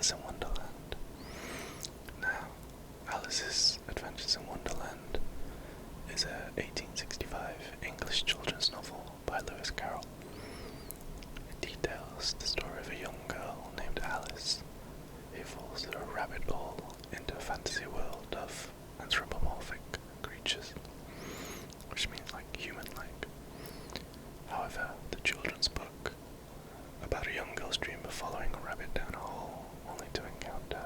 Alice in Wonderland. Now, Alice's Adventures in Wonderland is a 1865 English children's novel by Lewis Carroll. It details the story of a young girl named Alice who falls through a rabbit hole into a fantasy world of anthropomorphic creatures, which means like human-like. However, the children's book about a young girl's dream of following a rabbit down a hole only to encounter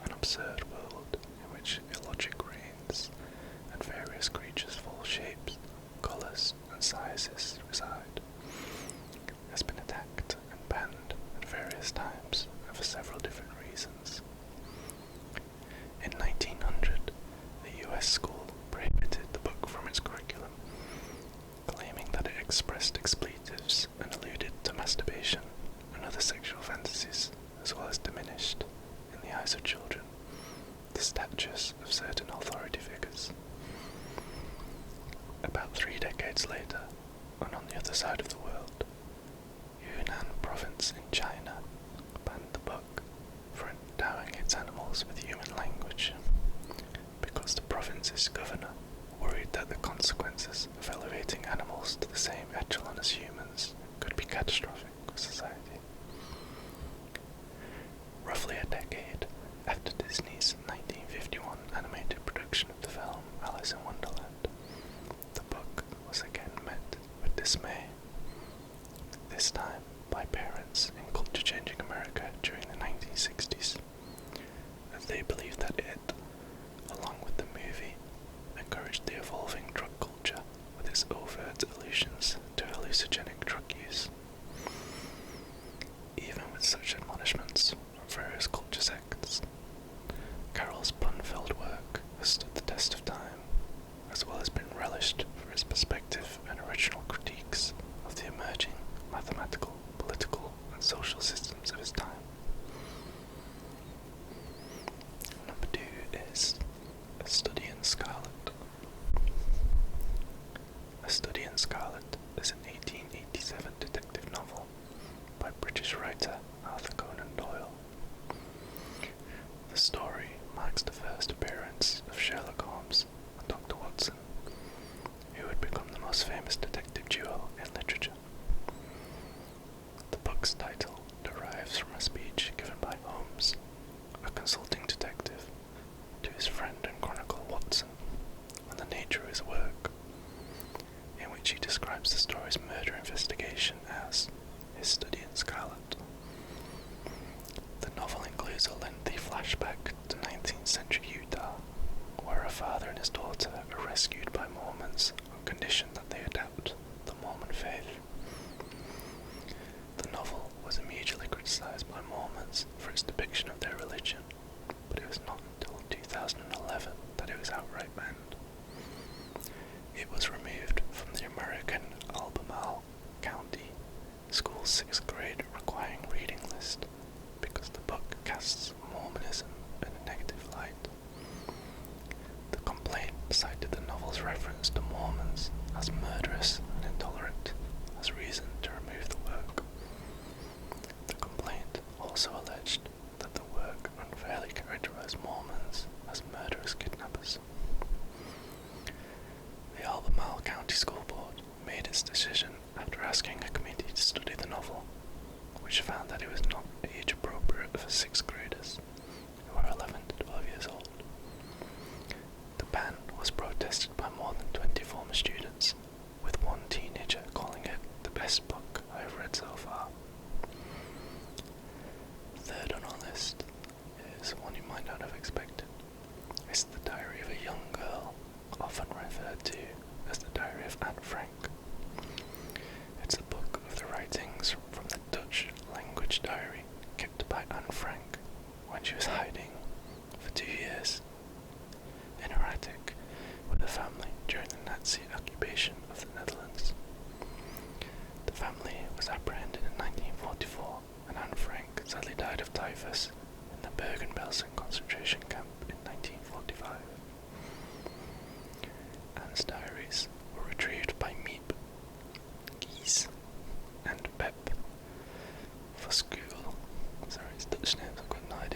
an absurd world in which illogic reigns and various creatures of all shapes, colours and sizes reside, has been attacked and banned at various times and for several different reasons. In 1900, a US school prohibited the book from its curriculum, claiming that it expressed expletives and alluded to masturbation and other sexual fantasies, as well as diminished, in the eyes of children, the statures of certain authority figures. About 3 decades later, and on the other side of the world, Yunnan province in China banned the book for endowing its animals with human language, because the province's governor worried that the consequences of elevating animals to the same echelon as humans could be catastrophic for society. Roughly a decade after Disney's 1951 animated production of the film Alice in Wonderland, the book was again met with dismay, this time by parents in culture-changing America during the 1960s, as they believed that it, along with the movie, encouraged the evolving drug culture with its overt allusions to hallucinogenic drug use. Even with such admonishments from various culture sects, Carroll's pun-filled work has stood the test of time, as well as been relished for its perspective and original critiques of the emerging mathematical, political, and social systems of his time. Number 2 is A Study in Scarlet. A Study in Scarlet is an 1887 detective novel by British writer Arthur Conan Doyle. The story marks the first appearance of Sherlock Holmes and Dr. Watson, who would become the most famous detective duo in literature. The book's title derives from a speech given by Holmes, a consulting detective, to his friend and chronicler Watson on the nature of his work, in which he describes the story's murder investigation as his study in Scarlet. The novel includes a lengthy flashback to 19th century Utah, where a father and his daughter are rescued by Mormons on condition that they adopt the Mormon faith. The novel was immediately criticized by Mormons for its depiction of their religion, but it was not until 2011 that it was outright banned. It was removed from the American Albemarle County School's 6th grade requiring reading list because the book casts Mormonism in a negative light. The complaint cited the novel's reference to Mormons as murderous and intolerant as reason to remove the work. The complaint also alleged that the work unfairly characterized Mormons as murderous kidnappers. The Albemarle County School Board made its decision after asking a committee to study the novel, which found that it was not age appropriate for 6th graders, who are 11 to 12 years old. The ban was protested by more than 20 former students, with one teenager calling it the best book I have read so far. Third on our list is one you might not have expected. It's the diary of a young girl, often referred to as the Diary of Anne Frank. It's a book of the writings from the Dutch language diary kept by Anne Frank when she was hiding for 2 years in her attic with her family during the Nazi occupation of the Netherlands. The family was apprehended in 1944, and Anne Frank sadly died of typhus in the Bergen-Belsen concentration camp in 1945. Anne's diaries were retrieved by Miep, Gies, and Pep for school. Sorry, it's Dutch names, I've got no idea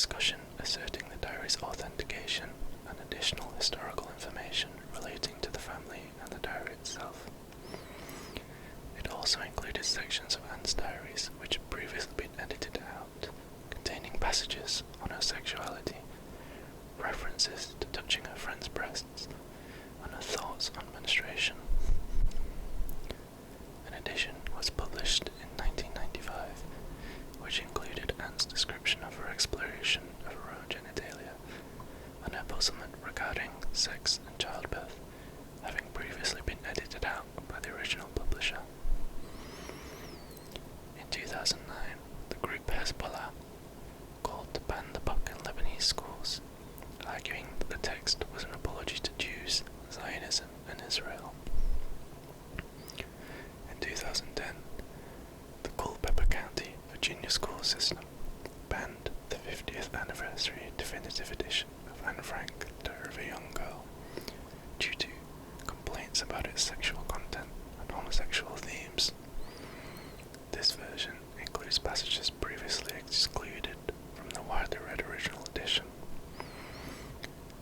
discussion asserting the diary's authentication and additional historical information relating to the family and the diary itself. It also included sections of Anne's diaries which had previously been edited out, containing passages on her sexuality, references to touching her friend's breasts, and her thoughts on menstruation. An edition was published in 1995, which included Anne's description of her exploration of her own genitalia and her puzzlement regarding sex and childbirth, having previously been edited out by the original publisher. In 2009, the group Hezbollah called to ban the book in Lebanese schools, arguing that the text was an apology to Jews, Zionism, and Israel. In 2010, the Culpeper County Virginia school system banned the 50th anniversary definitive edition of Anne Frank, Diary of a Young Girl, due to complaints about its sexual content and homosexual themes. This version includes passages previously excluded from the widely read original edition.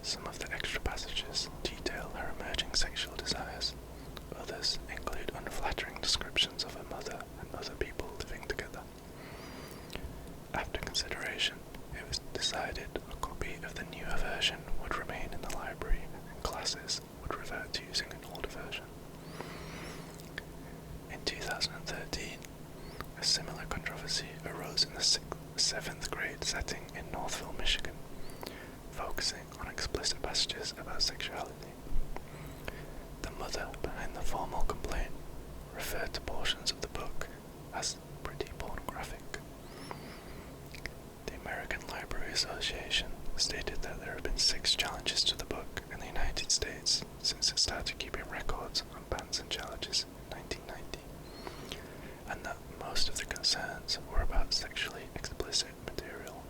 Some of the extra passages detail her emerging sexual desires. Others include unflattering descriptions of her mother and other people living together. After consideration, it was decided a copy of the newer version would remain in the library and classes would revert to using an older version. In 2013, a similar controversy arose in the 7th grade setting in Northville, Michigan, focusing on explicit passages about sexuality. The mother behind the formal complaint referred to portions of the book as pretty pornographic. The American Library Association stated that there have been 6 challenges to the book in the United States since it started keeping records on bans and challenges in 1990, and that most of the concerns were about sexually explicit material.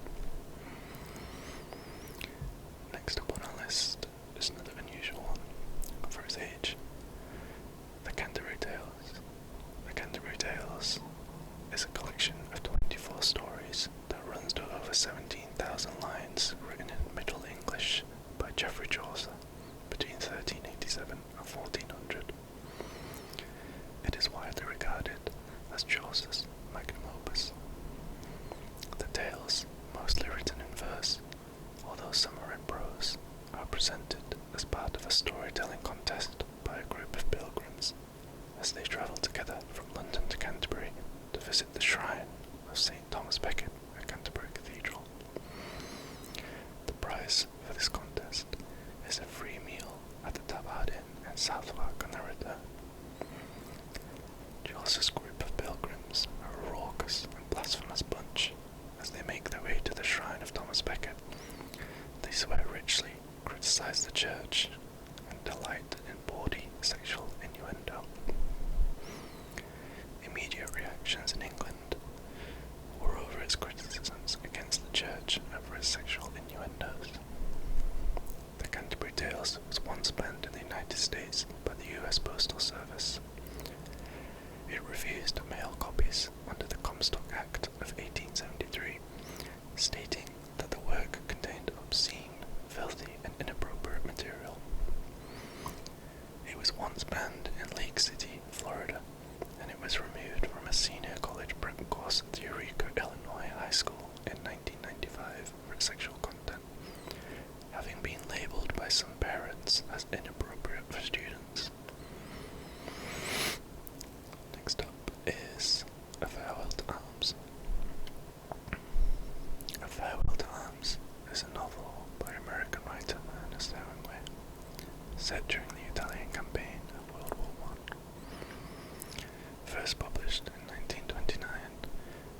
Next up on our list is another unusual one for its age, the Canterbury Tales. The Canterbury Tales is a collection of 24 stories that runs to over 17,000 lines written in Middle English by Geoffrey Chaucer between 1387 and 1400. It is widely regarded as Chaucer's magnum opus. The tales, mostly written in verse, although some are in prose, are presented as part of a storytelling contest by a group of pilgrims as they travel together from London to Canterbury to visit the shrine of St. Thomas Becket at Canterbury Cathedral. The prize for this contest is a free meal at the Tabard Inn in Southwark on their return. Chaucer's group of pilgrims are a raucous and blasphemous bunch as they make their way to the shrine of Thomas Becket. They swear richly, criticize the church, and delight in bawdy sexual innuendo. Immediate reactions in England were over its criticisms against the church over its sexual innuendos. The Canterbury Tales was once banned in the United States by the US Postal Service. It refused mail copies under the Comstock Act of 1873, stating that the work contained obscene, filthy, and inappropriate material. It was once banned in Lake City, Florida, and it was removed from a senior college prep course at the Eureka, Illinois High School in 1995 for its sexual content, having been labeled by some parents as inappropriate for students. Next up is A Farewell to Arms. A Farewell to Arms is a novel by American writer Ernest Hemingway, set during the Italian campaign of World War I. First published in 1929,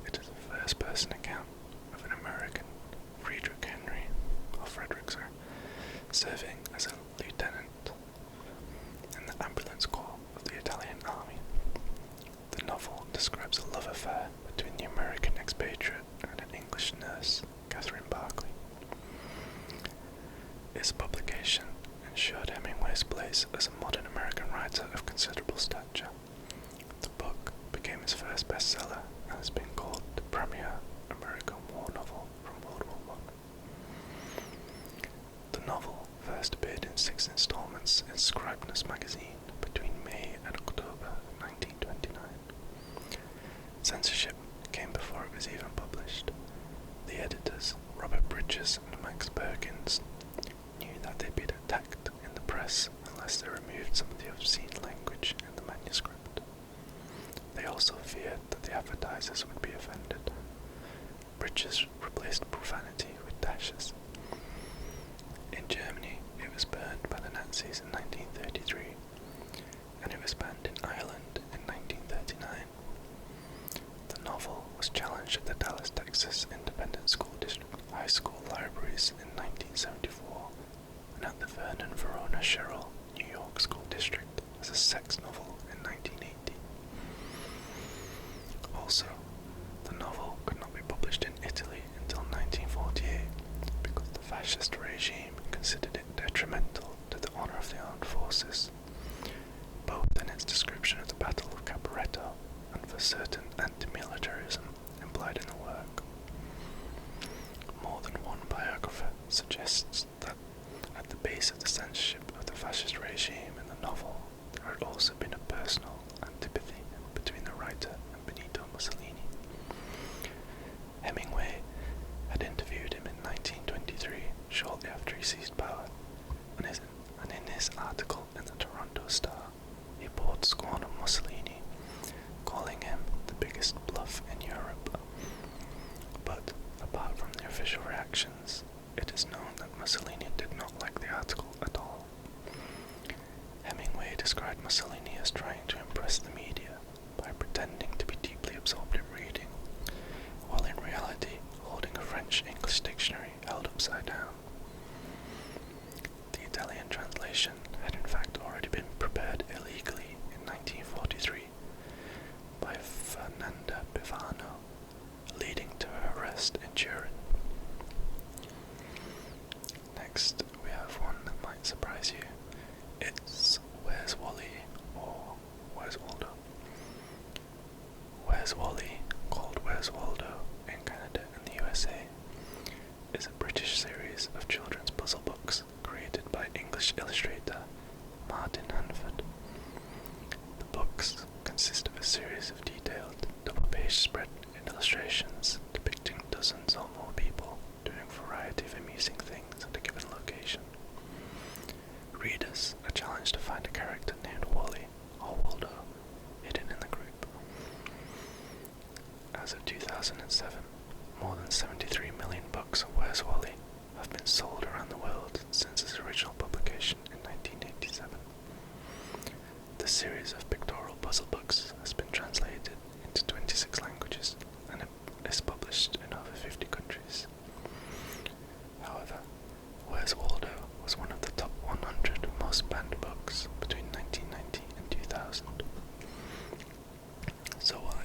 it is a first-person account of an American, Frederick, serving as a lieutenant in the ambulance corps of the Italian army. The novel describes a love affair between the American expatriate and an English nurse, Catherine Barclay. Its publication ensured Hemingway's place as a modern American writer of considerable stature. The book became his first bestseller and has been called the premier American war novel from World War I. novel first appeared in 6 installments in Scribner's magazine between May and October 1929. Censorship came before it was even published. The editors, Robert Bridges and Max Perkins, knew that they'd be attacked in the press unless they removed some of the obscene language in the manuscript. They also feared that the advertisers would be offended. Bridges replaced profanity with dashes. In Germany, it was burned by the Nazis in 1933, and it was banned in Ireland in 1939. The novel was challenged at the Dallas, Texas Independent School District High School libraries in 1974, and at the Vernon Verona Sherrill, New York School District as a sex novel in 1980. Also, the novel could not be published in Italy until 1948 because the fascist regime considered it detrimental to the honor of the armed forces, both in its description of the Battle of Caporetto and for certain anti-militarism implied in the work. More than one biographer suggests that at the base of the censorship of the fascist regime in the novel, there had also been a personal antipathy between the writer and Benito Mussolini. Hemingway had interviewed him in 1923, shortly after he seized power, and in his article in the Toronto Star, he poured scorn on Mussolini, calling him the biggest bluff in Europe. But, apart from the official reactions, it is known that Mussolini did not like the article at all. Hemingway described Mussolini as trying to impress the media by pretending to be deeply absorbed in reading, while in reality holding a French-English dictionary held upside down. The Italian translation had in fact already been prepared illegally in 1943 by Fernanda Pivano, leading to her arrest in Turin. Next, we have one that might surprise you. It's Where's Wally, or Where's Waldo? Where's Wally, called Where's Waldo in Canada and the USA, is a British series of children's puzzle books created by English illustrator Martin Hanford. The books consist of a series of detailed double-page spread illustrations depicting dozens or more people doing a variety of amusing things at a given location. Readers are challenged to find a character named Wally or Waldo hidden in the group. As of 2007, more than 73 million books of Where's Wally have been sold around the world since its original publication in 1987. The series of pictorial puzzle books has been translated into 26 languages and is published in over 50 countries. However, Where's Waldo was one of the top 100 most banned books between 1990 and 2000. So why?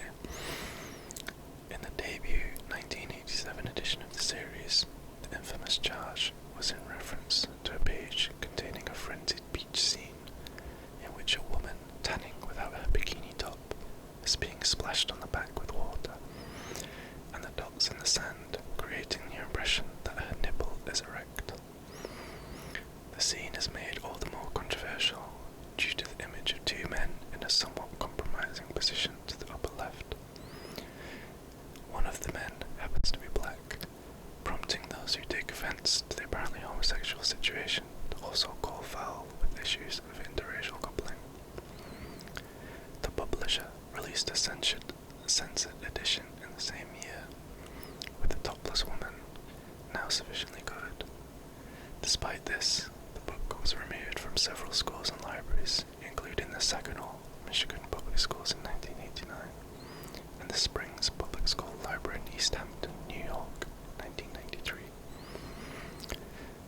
In the debut 1987 edition of the series, the infamous charge was in reference to a page containing a frenzied beach scene in which a woman tanning without her bikini top is being splashed on the back with water, and the dots in the sand creating the impression that her nipple is erect. The scene is made all the more controversial due to the image of two men in a somewhat compromising position to the upper left. One of the men happens to be black, prompting those who take offense to the apparently homosexual situation to also call foul with issues of interracial coupling. The publisher released a censored edition in the same year, with the topless woman now sufficiently good. Despite this, the book was removed from several schools and libraries, including the Saginaw, Michigan Public Schools in 1989, and the Springs Public School Library in East Hampton, New York, 1993.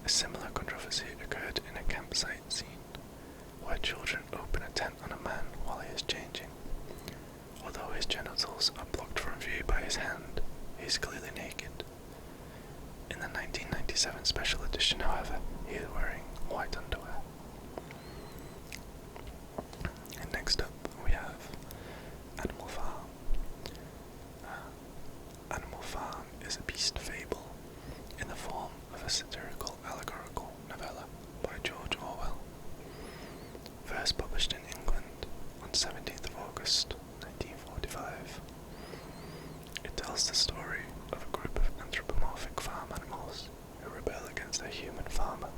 A similar controversy occurred in a campsite scene, where children open a tent on a man while he is changing. Although his genitals are blocked from view by his hand, he is clearly naked. In the 1997 special edition, however, he is wearing white underwear. And next up, we have Animal Farm. Animal Farm is a beast fable in the form of a satirical allegorical novella. was published in England on 17th of August 1945. It tells the story of a group of anthropomorphic farm animals who rebel against a human farmer,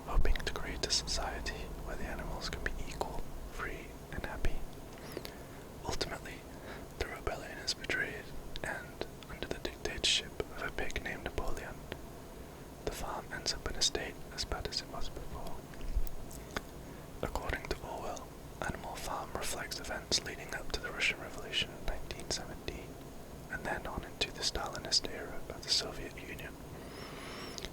hoping to create a society where the animals can be equal, free, and happy. Ultimately, the rebellion is betrayed, and, under the dictatorship of a pig named Napoleon, the farm ends up in a state as bad as it was before. According to Orwell, Animal Farm reflects events leading up to the Russian Revolution of 1917, and then on into the Stalinist era of the Soviet Union,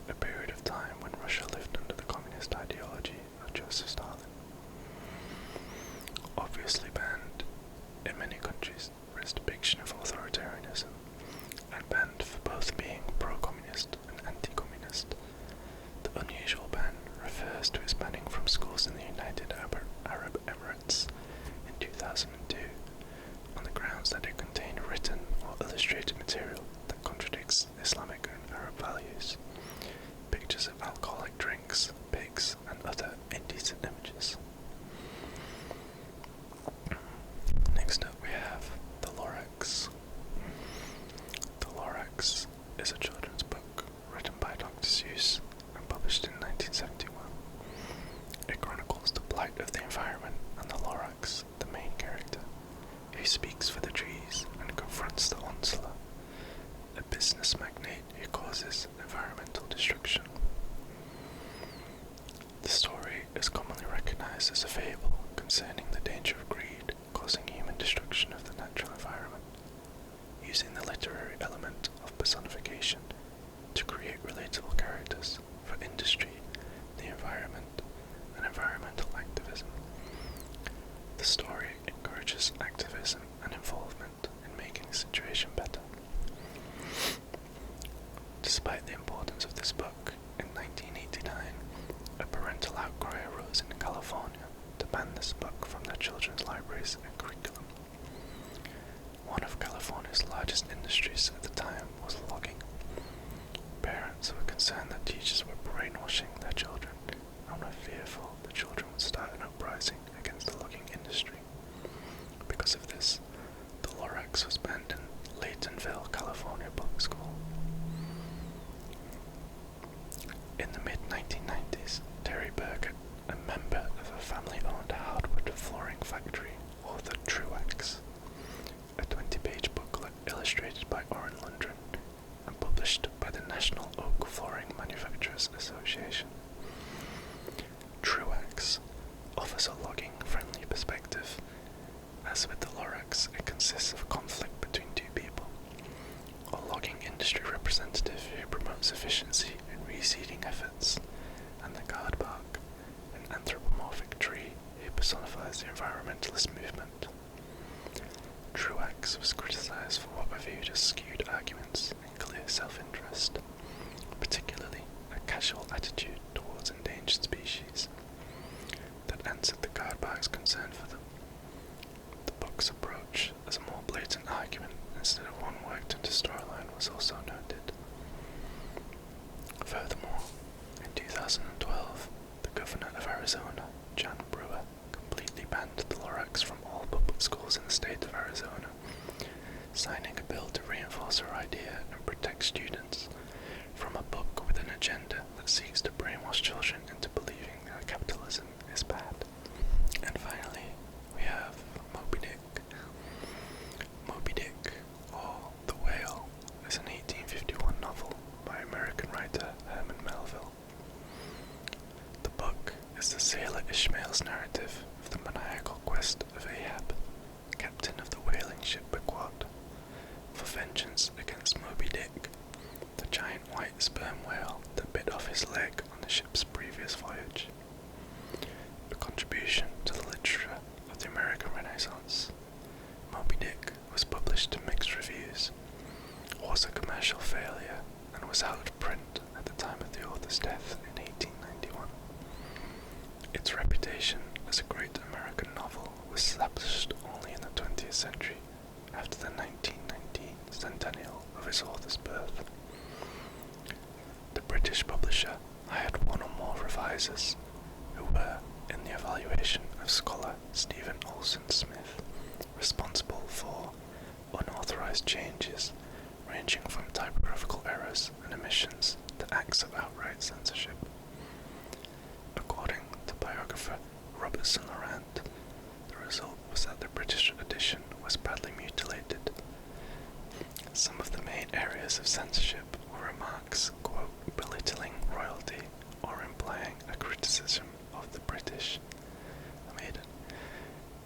a period of time when Russia lived under the communist ideology of Joseph Stalin. Obviously banned in many countries for its depiction of authoritarianism, and banned for both being pro-communist and anti-communist. The unusual ban refers to its banning from schools in the United Arab Emirates in 2002 on the grounds that it contained written or illustrated material that contradicts Islamic and Arab values, pictures of alcoholic drinks, pigs, and other indecent images. Next up we have The Lorax. The Lorax is a children's book written by Dr. Seuss and published in 1971. It chronicles the plight of the environment and the Lorax, the main character, who speaks for the trees and confronts the onslaught, a business magnate who causes environmental destruction. The story is commonly recognized as a fable concerning the danger of greed causing human destruction of the natural environment, using the literary element of personification to create relatable characters for industry, the environment, and environmental activism. The story encourages activism and involvement in making the situation better. Despite the importance of this book, in 1989, a parental outcry arose in California to ban this book from their children's libraries and curriculum. One of California's largest industries at the time was logging. Parents were concerned that teachers were brainwashing their children and were fearful the children would start an uprising against the logging industry. Because of this, the Lorax was banned in Laytonville, California public school. In the mid-1990s, Terry Burgett, a member of a family-owned hardwood flooring factory, authored Truax, a 20-page booklet illustrated by Orrin Lundgren and published by the National Oak Flooring Manufacturers Association. Truax offers a logging-friendly perspective. As with the Lorax, it consists of conflict between two people: a logging industry representative who promotes efficiency in reseeding efforts, and the guard bark, an anthropomorphic tree who personifies the environmentalist movement. Truax was criticised for what were viewed as skewed arguments and clear self-interest, particularly a casual attitude towards endangered species that answered the guard bark's concern for them. The book's approach as a more blatant argument instead of one worked into storyline was also noted. Furthermore, in 2012, the governor of Arizona, Jan Brewer, completely banned the Lorax from all public schools in the state of Arizona, signing a bill to reinforce her idea and protect students from a book with an agenda that seeks to brainwash children into believing that capitalism is bad. And finally, we have Moby Dick. Moby Dick, or The Whale, is an 1851 novel by American writer Herman Melville. The book is the sailor Ishmael's narrative of the maniacal quest of Ahab, captain of the whaling ship Pequod, for vengeance against Moby Dick, the giant white sperm whale that bit off his leg on the ship's previous voyage. A contribution to the literature of the American Renaissance, Moby Dick was published to mixed reviews, was a commercial failure, and was out of print at the time of the author's death in 1891. Its reputation as a great American novel was established only in the 20th century, after the 1919 centennial of its author's birth. The British publisher hired one or more revisers, who were, in the evaluation of scholar Stephen Olson Smith, responsible for unauthorized changes ranging from typographical errors and omissions to acts of outright censorship. According to biographer Robertson Laurent, the result was that the British edition was badly mutilated. Some of the main areas of censorship were remarks, quote, belittling royalty or implying a criticism of the British.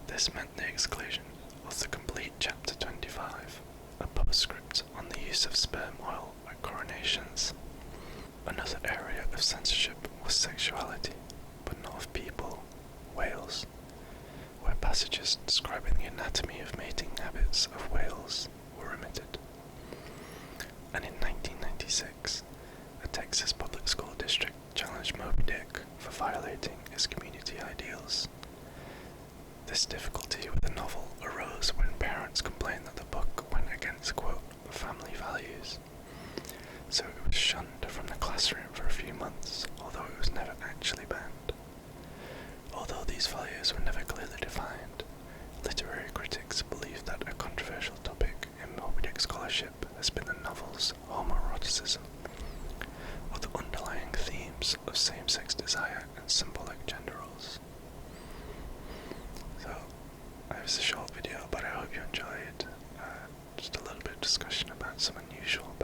This meant the exclusion of the complete Chapter 25, a postscript on the use of sperm oil at coronations. Another area of censorship was sexuality, but not of people, whales, where passages describing the anatomy of mating habits of whales were omitted. And in 1996, a Texas public school district challenged Moby Dick for violating its community ideals. This difficulty with the novel arose when parents complained that the book went against, quote, family values. So it was shunned from the classroom for a few months, although it was never actually banned. Although these values were never clearly defined, literary critics believe that a controversial topic in Moby Dick scholarship has been the novel's homoeroticism, or the underlying themes of same-sex desire and symbolic gender roles. So, it was a short video, but I hope you enjoyed. Just a little bit of discussion about some unusual